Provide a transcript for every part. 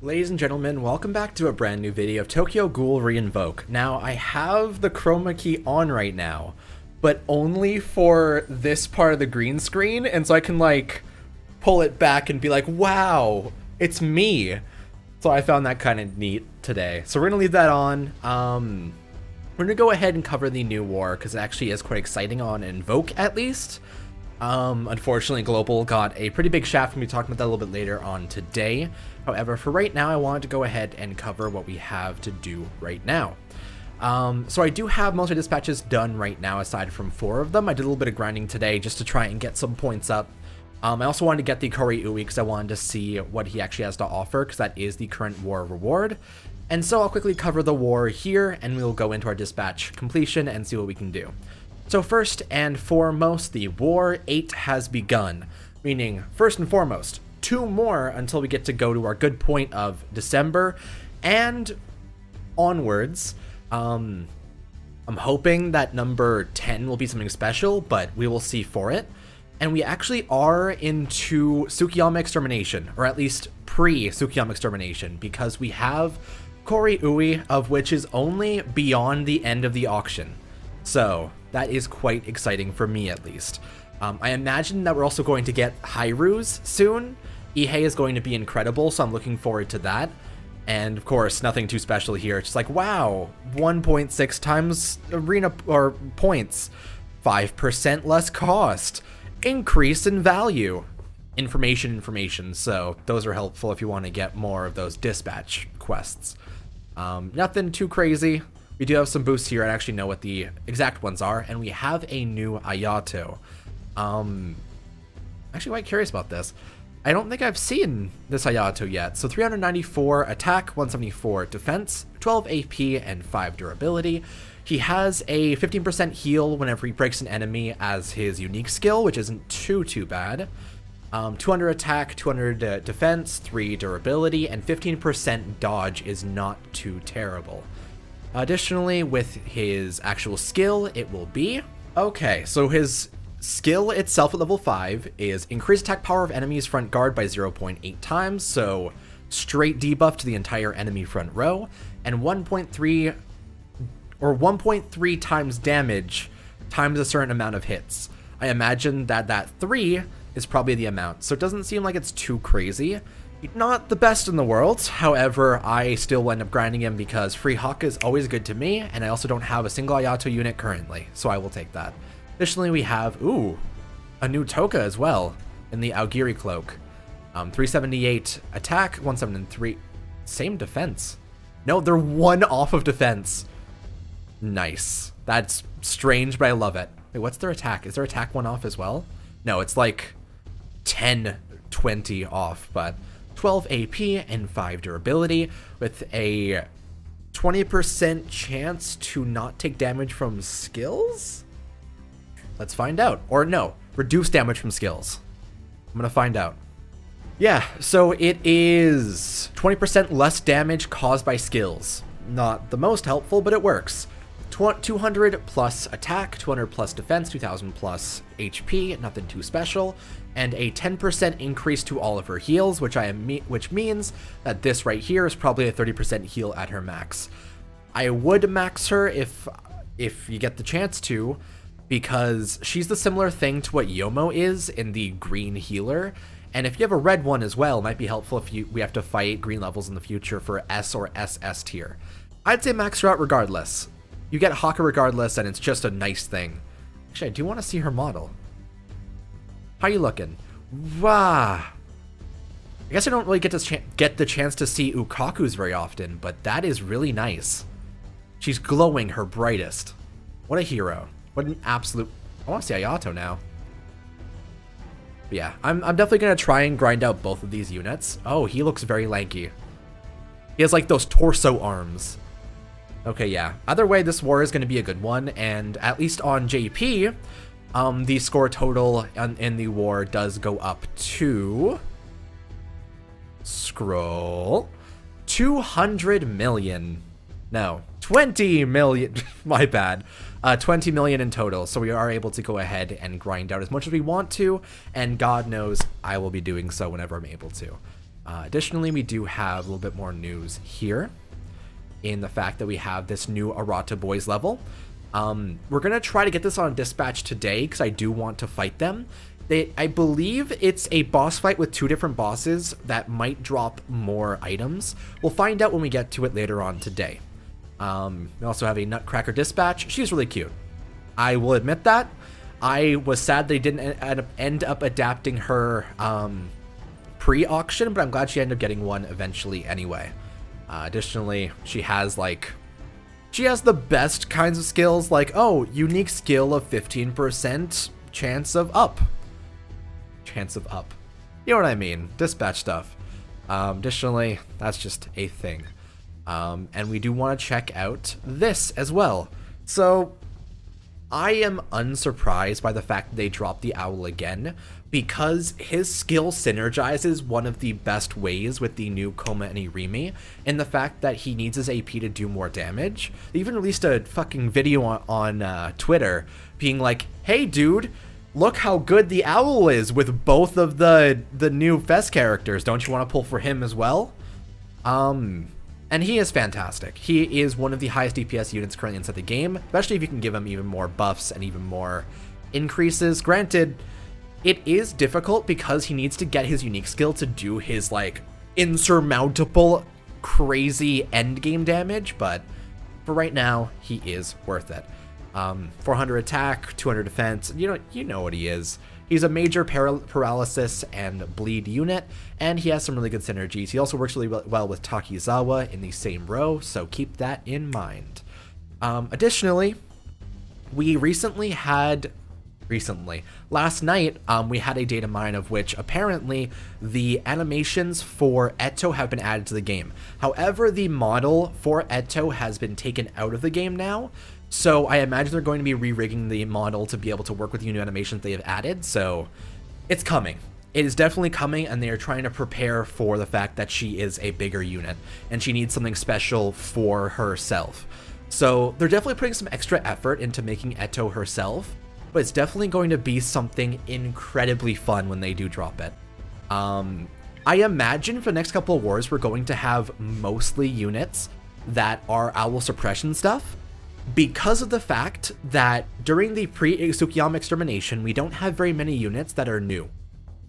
Ladies and gentlemen, welcome back to a brand new video of Tokyo Ghoul Re-Invoke. Now, I have the chroma key on right now, but only for this part of the green screen, and so I can, like, pull it back and be like, wow, it's me. So I found that kind of neat today. So we're gonna leave that on. We're gonna go ahead and cover the new war, because it actually is quite exciting on Invoke, at least. Unfortunately, Global got a pretty big shaft. We'll be talking about that a little bit later on today. However, for right now, I wanted to go ahead and cover what we have to do right now. So I do have most of the dispatches done right now, aside from 4 of them. I did a little bit of grinding today just to try and get some points up. I also wanted to get the Kori-Ui because I wanted to see what he actually has to offer, because that is the current war reward. And so I'll quickly cover the war here, and we'll go into our dispatch completion and see what we can do. So first and foremost, the War 8 has begun, meaning first and foremost, 2 more until we get to go to our good point of December and onwards. I'm hoping that number 10 will be something special, but we will see for it. And we actually are into Tsukiyama Extermination, or at least pre-Tsukiyama Extermination, because we have Kori-Ui, of which is only beyond the end of the auction. So that is quite exciting for me, at least. I imagine that we're also going to get Hairu's soon. Ihei is going to be incredible, so I'm looking forward to that. And of course, nothing too special here. It's just like, wow, 1.6 times arena or points, 5% less cost, increase in value, information. So those are helpful if you want to get more of those dispatch quests. Nothing too crazy. We do have some boosts here. I actually know what the exact ones are, and we have a new Ayato. Actually quite curious about this. I don't think I've seen this Ayato yet. So 394 attack, 174 defense, 12 AP, and 5 durability. He has a 15% heal whenever he breaks an enemy as his unique skill, which isn't too bad. 200 attack, 200 defense, 3 durability, and 15% dodge is not too terrible. Additionally, with his actual skill, it will be... Okay, so his skill itself at level 5 is increase attack power of enemies front guard by 0.8 times, so straight debuff to the entire enemy front row, and 1.3 times damage times a certain amount of hits. I imagine that 3 is probably the amount, so it doesn't seem like it's too crazy. Not the best in the world, however, I still will end up grinding him because free Haka is always good to me, and I also don't have a single Ayato unit currently, so I will take that. Additionally, we have, a new Toka as well, in the Aogiri Cloak. 378 attack, 173, same defense. No, they're 1 off of defense. Nice. That's strange, but I love it. Wait, what's their attack? Is their attack 1 off as well? No, it's like 10, 20 off, but 12 AP and 5 durability with a 20% chance to not take damage from skills? Let's find out. Or no, reduce damage from skills. I'm gonna find out. Yeah, so it is 20% less damage caused by skills. Not the most helpful, but it works. 200 plus attack, 200 plus defense, 2000 plus HP, nothing too special, and a 10% increase to all of her heals, which means that this right here is probably a 30% heal at her max. I would max her if you get the chance to, because she's the similar thing to what Yomo is in the green healer, and if you have a red one as well, it might be helpful if we have to fight green levels in the future for S or SS tier. I'd say max her out regardless. You get Haka regardless, and it's just a nice thing. Actually, I do want to see her model. How you looking? Wow. I guess I don't really get the chance to see Ukaku's very often, but that is really nice. She's glowing her brightest. What a hero. What an absolute... I want to see Ayato now. But yeah, I'm definitely going to try and grind out both of these units. Oh, he looks very lanky. He has like those torso arms. Okay, yeah. Either way, this war is going to be a good one, and at least on JP, the score total in the war does go up to... Scroll. 200 million. No, 20 million. My bad. 20 million in total, so we are able to go ahead and grind out as much as we want to, and God knows I will be doing so whenever I'm able to. Additionally, we do have a little bit more news here in the fact that we have this new Arata Boys level. We're going to try to get this on dispatch today because I do want to fight them. I believe it's a boss fight with 2 different bosses that might drop more items. We'll find out when we get to it later on today. We also have a Nutcracker dispatch. She's really cute. I will admit that. I was sad they didn't end up adapting her pre-auction, but I'm glad she ended up getting one eventually anyway. Additionally, she has the best kinds of skills, like, oh, unique skill of 15% chance of up. Chance of up. You know what I mean? Dispatch stuff. Additionally, that's just a thing. And we do want to check out this as well. So, I am unsurprised by the fact that they dropped the Owl again, because his skill synergizes one of the best ways with the new Koma and Irimi, in the fact that he needs his AP to do more damage. They even released a fucking video on Twitter being like, hey dude, look how good the Owl is with both of the new Fest characters. Don't you want to pull for him as well? And he is fantastic. He is one of the highest DPS units currently inside the game, especially if you can give him even more buffs and even more increases. Granted, it is difficult because he needs to get his unique skill to do his, like, insurmountable, crazy endgame damage, but for right now, he is worth it. 400 attack, 200 defense, you know what he is. He's a major paralysis and bleed unit, and he has some really good synergies. He also works really well with Takizawa in the same row, so keep that in mind. Additionally, we last night, we had a data mine of which apparently the animations for Eto have been added to the game. However, the model for Eto has been taken out of the game now. So I imagine they're going to be re-rigging the model to be able to work with the new animations they have added. So it's coming. It is definitely coming, and they are trying to prepare for the fact that she is a bigger unit and she needs something special for herself. So they're definitely putting some extra effort into making Eto herself, but it's definitely going to be something incredibly fun when they do drop it. I imagine for the next couple of wars, we're going to have mostly units that are owl suppression stuff, because of the fact that during the pre-Tsukiyama extermination, we don't have very many units that are new.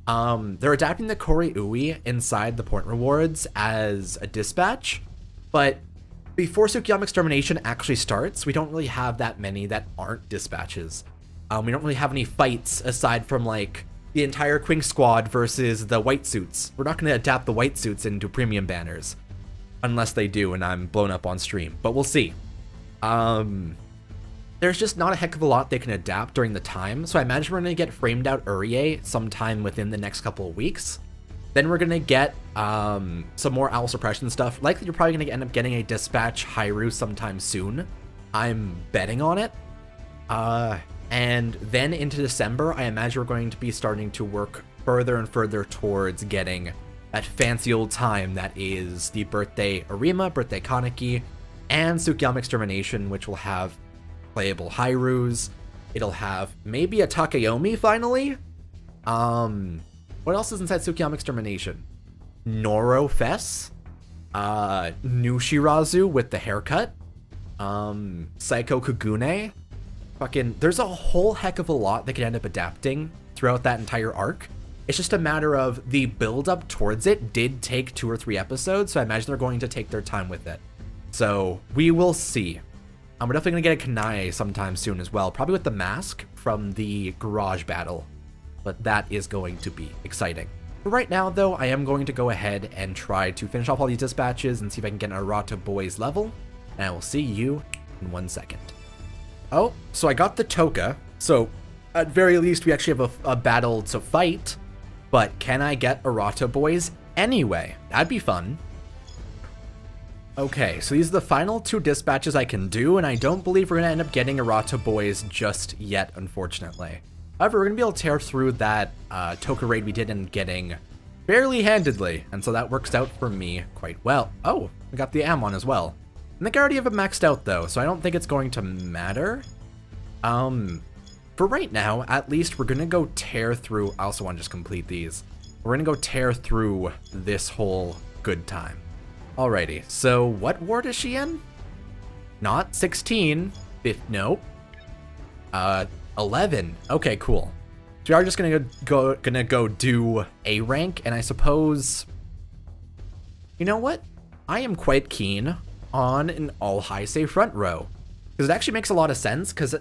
They're adapting the Kore-ui inside the point rewards as a dispatch, but before Tsukiyama extermination actually starts, we don't really have that many that aren't dispatches. We don't really have any fights aside from, like, the entire Quink squad versus the white suits. We're not going to adapt the white suits into premium banners, unless they do and I'm blown up on stream, but we'll see. There's just not a heck of a lot they can adapt during the time, so I imagine we're going to get framed out Urie sometime within the next couple of weeks. Then we're going to get some more owl suppression stuff. Likely you're probably going to end up getting a dispatch Hyrule sometime soon. I'm betting on it. And then into December, I imagine we're going to be starting to work further and further towards getting that fancy old time that is the birthday Arima, birthday Kaneki, and Tsukiyama extermination, which will have playable Hyru's. It'll have maybe a Takeyomi finally. What else is inside Tsukiyama extermination? Noro Fess, Nushirazu with the haircut, Psycho Kagune. Fucking, there's a whole heck of a lot they could end up adapting throughout that entire arc. It's just a matter of the build up towards it did take 2 or 3 episodes, so I imagine they're going to take their time with it. So we will see. We're definitely going to get a Kanae sometime soon as well, probably with the mask from the garage battle, but that is going to be exciting. But right now, though, I am going to go ahead and try to finish off all these dispatches and see if I can get an Arata Boys level, and I will see you in 1 second. Oh, so I got the Toka, so at very least we actually have a battle to fight, but can I get Arata Boys anyway? That'd be fun. Okay, so these are the final 2 dispatches I can do, and I don't believe we're going to end up getting Arata Boys just yet, unfortunately. However, we're going to be able to tear through that Toka raid we did in getting fairly handedly, and so that works out for me quite well. Oh, we got the Amon as well. I think I already have it maxed out, though, so I don't think it's going to matter. For right now, at least, we're going to go tear through. I also want to just complete these. We're gonna go tear through this whole good time. Alrighty, so what ward is she in? Not 16. Nope. 11. Okay, cool. So we are just gonna go do A rank, and I suppose, you know what? I am quite keen on an all Heisei front row, because it actually makes a lot of sense. Because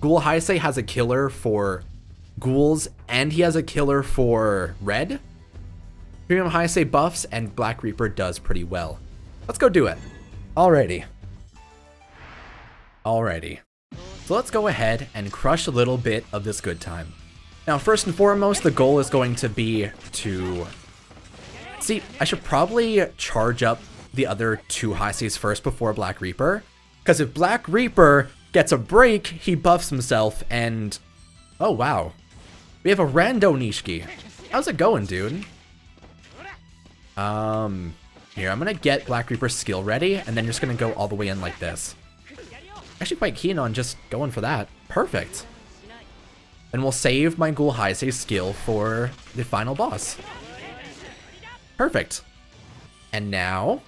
Ghoul Heisei has a killer for ghouls, and he has a killer for red. Premium Heisei buffs, and Black Reaper does pretty well. Let's go do it. Alrighty. So let's go ahead and crush a little bit of this good time. Now, first and foremost, the goal is going to be to... See, I should probably charge up the other 2 Heiseis first before Black Reaper. Because if Black Reaper gets a break, he buffs himself and... Oh, wow. We have a rando Nishiki. How's it going, dude? Here, I'm gonna get Black Reaper's skill ready, and then just gonna go all the way in like this. Actually quite keen on just going for that. Perfect. And we'll save my Ghoul Heisei skill for the final boss. Perfect. And now,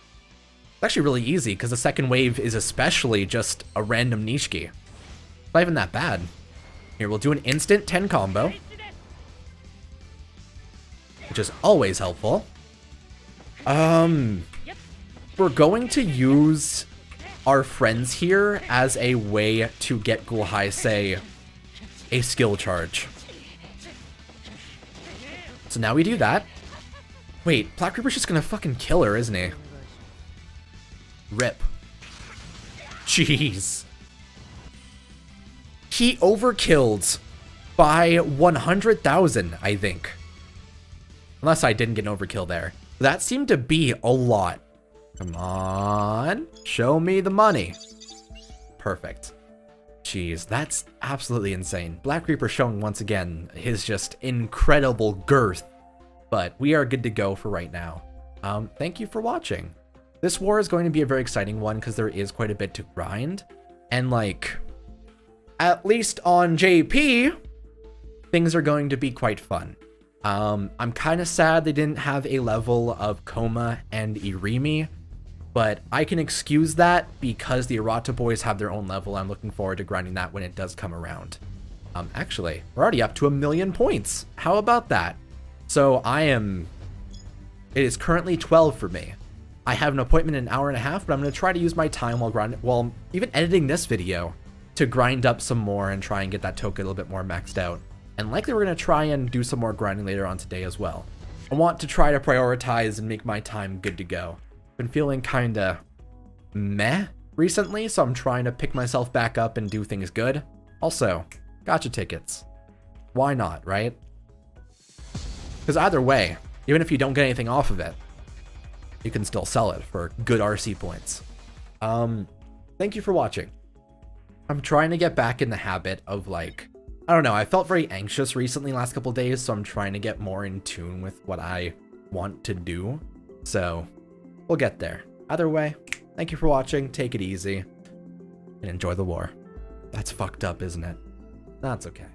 it's actually really easy, because the second wave is especially just a random Nishiki. Not even that bad. Here, we'll do an instant 10 combo, which is always helpful. We're going to use our friends here as a way to get Ghoul Heisei a skill charge. So now we do that. Wait, Black Reaper's just gonna fucking kill her, isn't he? Rip. Jeez. He overkilled by 100,000, I think. Unless I didn't get an overkill there. That seemed to be a lot. Come on. Show me the money. Perfect. Jeez, that's absolutely insane. Black Reaper showing once again his just incredible girth. But we are good to go for right now. Thank you for watching. This war is going to be a very exciting one because there is quite a bit to grind. And like, at least on JP, things are going to be quite fun. I'm kind of sad they didn't have a level of Koma and Irimi, but I can excuse that because the Arata boys have their own level. I'm looking forward to grinding that when it does come around. Actually, we're already up to 1,000,000 points. How about that? So it is currently 12 for me. I have an appointment in an hour and a half, but I'm going to try to use my time while even editing this video to grind up some more and try and get that token a little bit more maxed out. And likely we're going to try and do some more grinding later on today as well. I want to try to prioritize and make my time good to go. Been feeling kind of meh recently, so I'm trying to pick myself back up and do things good. Also, gacha tickets. Why not, right? Because either way, even if you don't get anything off of it, you can still sell it for good RC points. Thank you for watching. I'm trying to get back in the habit of like, I don't know, I felt very anxious recently last couple days, so I'm trying to get more in tune with what I want to do. So we'll get there. Either way, thank you for watching, take it easy, and enjoy the war. That's fucked up, isn't it? That's okay.